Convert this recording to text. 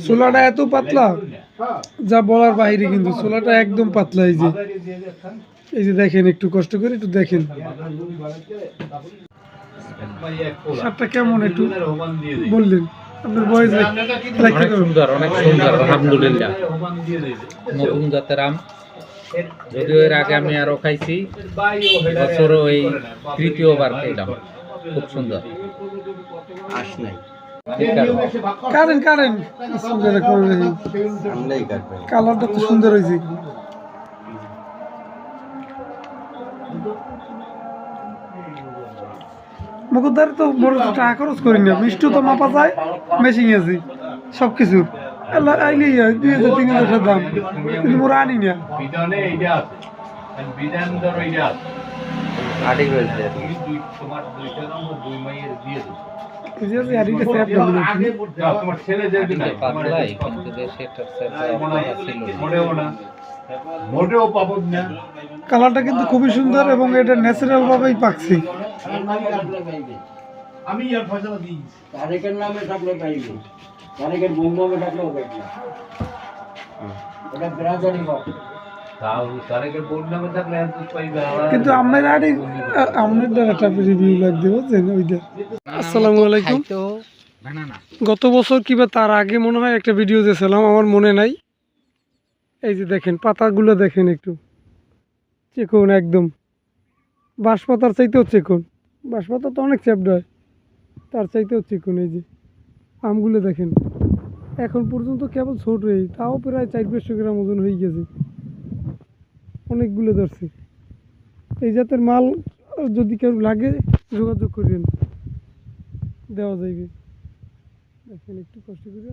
ছোলাটা এত পাতলা যা বলার বাইরে, কিন্তু ছোলাটা একদম পাতলা। এই যে দেখেন, একটু কষ্ট করে একটু দেখেন স্বাদটা কেমন একটু বললেন। আপনার বয়স অনেক সুন্দর, অনেক সুন্দর, আলহামদুলিল্লাহ। নতুন জাতের আম, যদিও এর আগে আমি আরো খাইছি, বছরও এই তৃতীয়বার খেলাম। খুব সুন্দর। কালারটা তো সুন্দর হয়েছে। মুকুদার তো বড় টাকা খরচ করি না, মিষ্টি তো মাপা যায়, মেশিং আছে সবকিছুর। আইলেই হয় 2000-3000 দাম, কিন্তু মোরা আনি না। কালারটা কিন্তু খুবই সুন্দর এবং এটা ন্যাচারাল ভাবেই পাকছে। আমি আর ফয়সালা দিই তারেকের নামে থাকলে পাইবে, তারেকের বন্ধু থাকলেও পাইবে না। এটা ব্রাজারি বাপ তাও তারেকের বন্ধু নামে থাকলে এত পাইবে। কিন্তু আমরা আড়ি আমরা একটা রিভিউ লাগ দেব যেন ওইটা। আসসালামু আলাইকুম। গত বছর কিবা তার আগে মনে হয় একটা ভিডিও দিয়েছিলাম, আমার মনে নাই। এই যে দেখেন পাতাগুলো দেখেন, একটু চিকন একদম, বাঁশপাতার চাইতেও চিকন। বাঁশপাতা তো অনেক চ্যাপ্টা হয়, তার চাইতেও চিকন। এই যে আমগুলো দেখেন, এখন পর্যন্ত কেবল ছোট, এই তাও প্রায় 400-500 গ্রাম ওজন হয়ে গেছে, অনেকগুলো ধরছে। এই জাতের মাল যদি কেউ লাগে যোগাযোগ করেন, দেওয়া যাইবে। দেখেন একটু কষ্ট করে